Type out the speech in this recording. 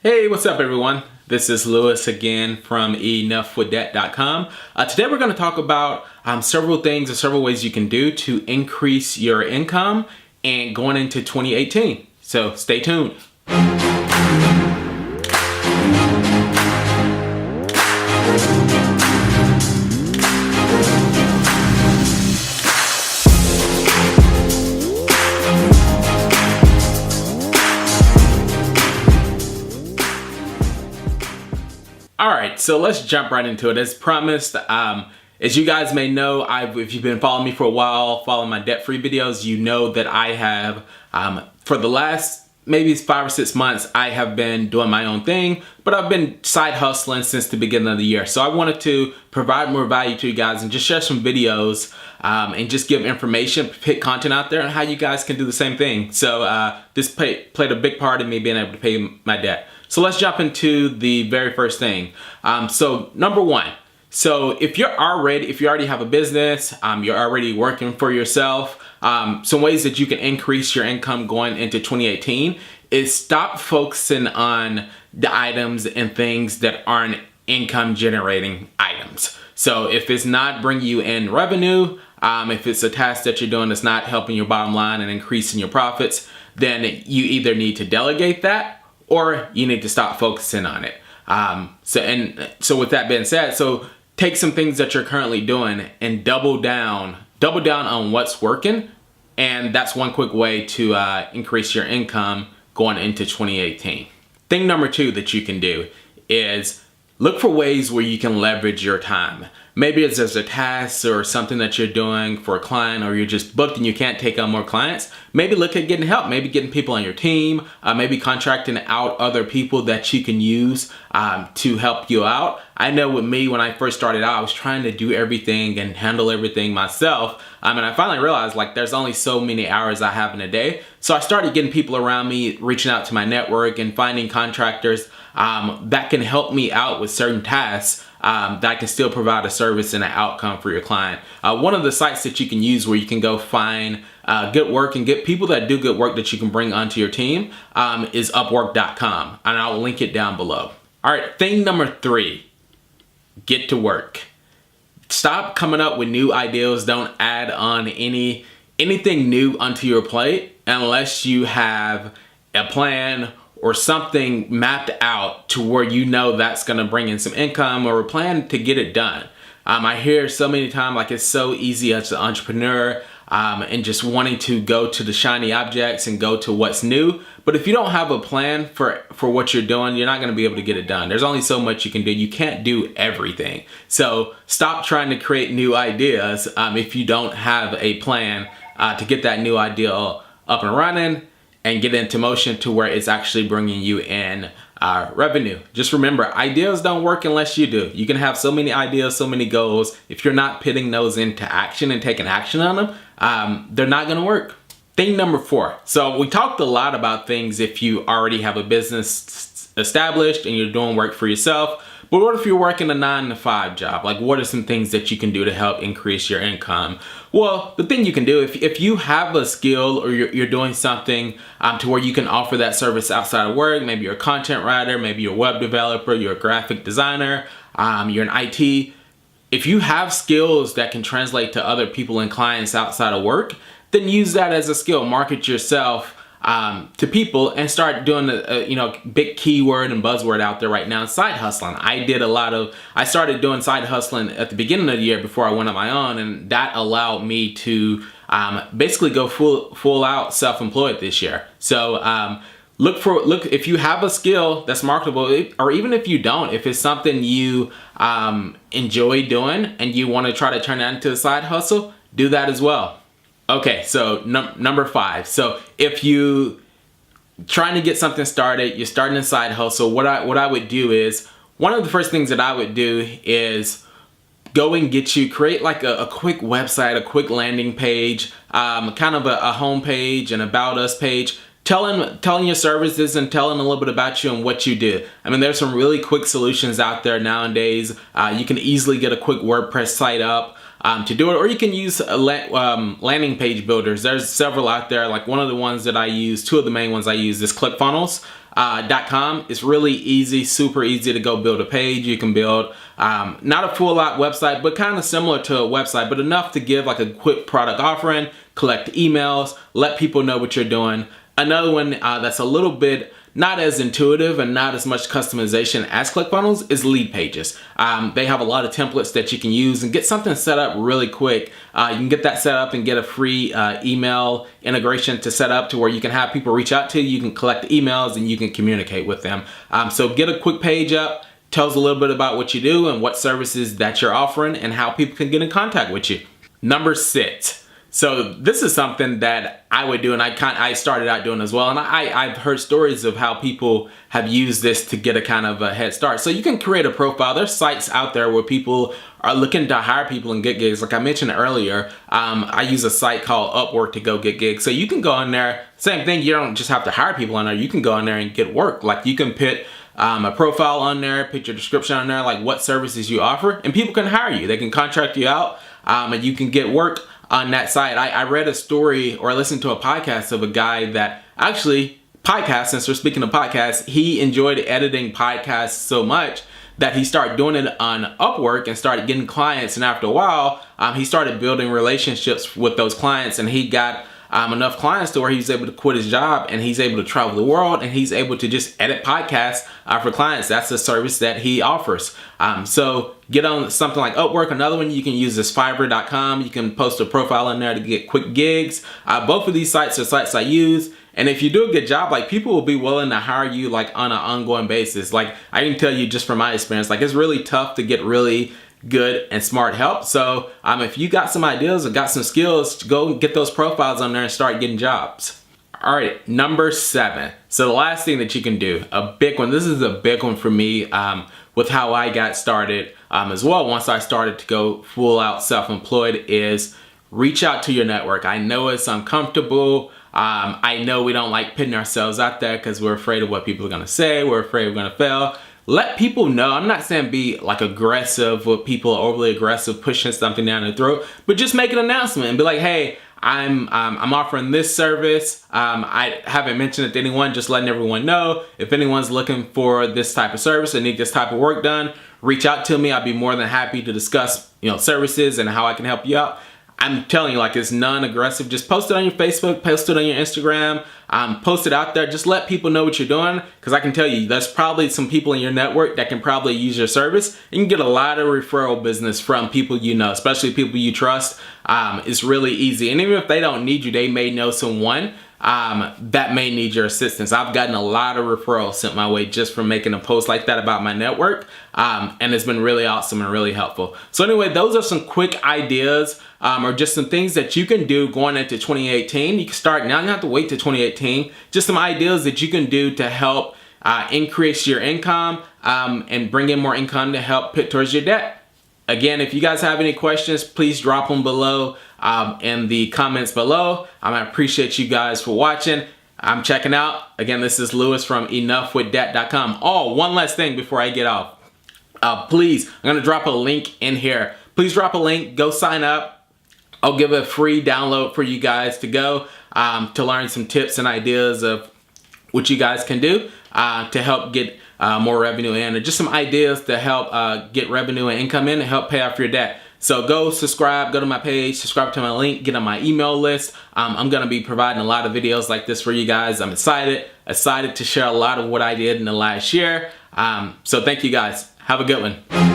Hey, what's up everyone? This is Lewis again from EnoughWithThat.com. Today we're going to talk about several things or several ways you can do to increase your income and going into 2018. So stay tuned. Alright, so let's jump right into it. As promised, as you guys may know, if you've been following me for a while, following my debt-free videos, you know that I have, for the last maybe 5 or 6 months, I have been doing my own thing, but I've been side hustling since the beginning of the year. So I wanted to provide more value to you guys and just share some videos and just give information, put content out there on how you guys can do the same thing. So this played a big part in me being able to pay my debt. So let's jump into the very first thing. So number one, so if you already have a business, you're already working for yourself, some ways that you can increase your income going into 2018 is stop focusing on the items and things that aren't income generating items. So if it's not bringing you in revenue, if it's a task that you're doing that's not helping your bottom line and increasing your profits, then you either need to delegate that or you need to stop focusing on it. So with that being said, so take some things that you're currently doing and double down on what's working. And that's one quick way to increase your income going into 2018. Thing number two that you can do is look for ways where you can leverage your time. Maybe it's as a task or something that you're doing for a client, or you're just booked and you can't take on more clients. Maybe look at getting help, maybe getting people on your team, maybe contracting out other people that you can use to help you out. I know with me, when I first started out, I was trying to do everything and handle everything myself. And I finally realized like there's only so many hours I have in a day. So I started getting people around me, reaching out to my network and finding contractors that can help me out with certain tasks that can still provide a service and an outcome for your client. One of the sites that you can use where you can go find good work and get people that do good work that you can bring onto your team is Upwork.com, and I'll link it down below. All right, thing number three, get to work. Stop coming up with new ideas. Don't add on anything new onto your plate unless you have a plan or something mapped out to where you know that's gonna bring in some income, or a plan to get it done. I hear so many times like it's so easy as an entrepreneur and just wanting to go to the shiny objects and go to what's new. But if you don't have a plan for what you're doing, you're not gonna be able to get it done. There's only so much you can do. You can't do everything. So stop trying to create new ideas if you don't have a plan to get that new idea up and running and get into motion to where it's actually bringing you in revenue. Just remember, ideas don't work unless you do. You can have so many ideas, so many goals. If you're not putting those into action and taking action on them, they're not gonna work. Thing number four. So we talked a lot about things if you already have a business established and you're doing work for yourself. But what if you're working a 9-to-5 job? Like, what are some things that you can do to help increase your income? Well, the thing you can do, if you have a skill or you're doing something to where you can offer that service outside of work, maybe you're a content writer, maybe you're a web developer, you're a graphic designer, you're an IT. If you have skills that can translate to other people and clients outside of work, then use that as a skill. Market yourself to people and start doing a big keyword and buzzword out there right now, side hustling. I started doing side hustling at the beginning of the year before I went on my own, and that allowed me to basically go full out self-employed this year. So look if you have a skill that's marketable, or even if you don't, if it's something you enjoy doing and you want to try to turn that into a side hustle, do that as well. Okay, so number five. So if you trying to get something started, you're starting a side hustle, what I would do is, one of the first things that I would do is go and create like a quick website, a quick landing page, kind of a home page, an about us page, telling your services and telling a little bit about you and what you do. I mean, there's some really quick solutions out there nowadays. You can easily get a quick WordPress site up to do it, or you can use landing page builders. There's several out there. Like one of the ones that I use, two of the main ones I use is Clickfunnels. clickfunnels.com. It's really easy, super easy to go build a page. You can build not a full out website, but kind of similar to a website, but enough to give like a quick product offering, collect emails, let people know what you're doing. Another one that's a little bit not as intuitive and not as much customization as ClickFunnels is leadpages. They have a lot of templates that you can use and get something set up really quick. You can get that set up and get a free email integration to set up to where you can have people reach out to you. You can collect emails and you can communicate with them. So get a quick page up, tells a little bit about what you do and what services that you're offering and how people can get in contact with you. Number 6. So this is something that I would do, and I started out doing as well. And I've heard stories of how people have used this to get a kind of a head start. So you can create a profile. There's sites out there where people are looking to hire people and get gigs. Like I mentioned earlier, I use a site called Upwork to go get gigs. So you can go on there. Same thing. You don't just have to hire people on there. You can go on there and get work. Like you can put a profile on there, put your description on there, like what services you offer, and people can hire you. They can contract you out, and you can get work on that site. I read a story or listened to a podcast of a guy that actually podcast, since we're speaking of podcasts, he enjoyed editing podcasts so much that he started doing it on Upwork and started getting clients. And after a while, he started building relationships with those clients, and he got enough clients to where he's able to quit his job and he's able to travel the world and he's able to just edit podcasts for clients. That's a service that he offers. So get on something like Upwork. Another one you can use is Fiverr.com. You can post a profile in there to get quick gigs. Both of these sites are sites I use. And if you do a good job, like people will be willing to hire you like on an ongoing basis. Like I can tell you just from my experience, like it's really tough to get really good and smart help. So if you got some ideas or got some skills, go get those profiles on there and start getting jobs. All right, number 7. So the last thing that you can do, a big one. This is a big one for me with how I got started as well. Once I started to go full out self-employed, is reach out to your network. I know it's uncomfortable. I know we don't like putting ourselves out there because we're afraid of what people are gonna say. We're afraid we're gonna fail. Let people know. I'm not saying be like aggressive with people, overly aggressive, pushing something down their throat, but just make an announcement and be like, hey, I'm offering this service. I haven't mentioned it to anyone, just letting everyone know. If anyone's looking for this type of service or need this type of work done, reach out to me. I'd be more than happy to discuss, services and how I can help you out. I'm telling you, like, it's non-aggressive. Just post it on your Facebook, post it on your Instagram, post it out there. Just let people know what you're doing, because I can tell you, there's probably some people in your network that can probably use your service. You can get a lot of referral business from people you know, especially people you trust. It's really easy. And even if they don't need you, they may know someone that may need your assistance. I've gotten a lot of referrals sent my way just from making a post like that about my network. And it's been really awesome and really helpful. So anyway, those are some quick ideas or just some things that you can do going into 2018. You can start now, you don't have to wait till 2018. Just some ideas that you can do to help increase your income and bring in more income to help put towards your debt. Again, if you guys have any questions, please drop them below in the comments below. I appreciate you guys for watching. I'm checking out. Again, this is Lewis from enoughwithdebt.com. Oh, one last thing before I get off. Please, I'm going to drop a link in here. Please drop a link. Go sign up. I'll give a free download for you guys to go to learn some tips and ideas of what you guys can do to help get more revenue in, or just some ideas to help get revenue and income in and help pay off your debt. So go subscribe, go to my page, subscribe to my link, get on my email list. I'm going to be providing a lot of videos like this for you guys. I'm excited to share a lot of what I did in the last year. So thank you guys. Have a good one.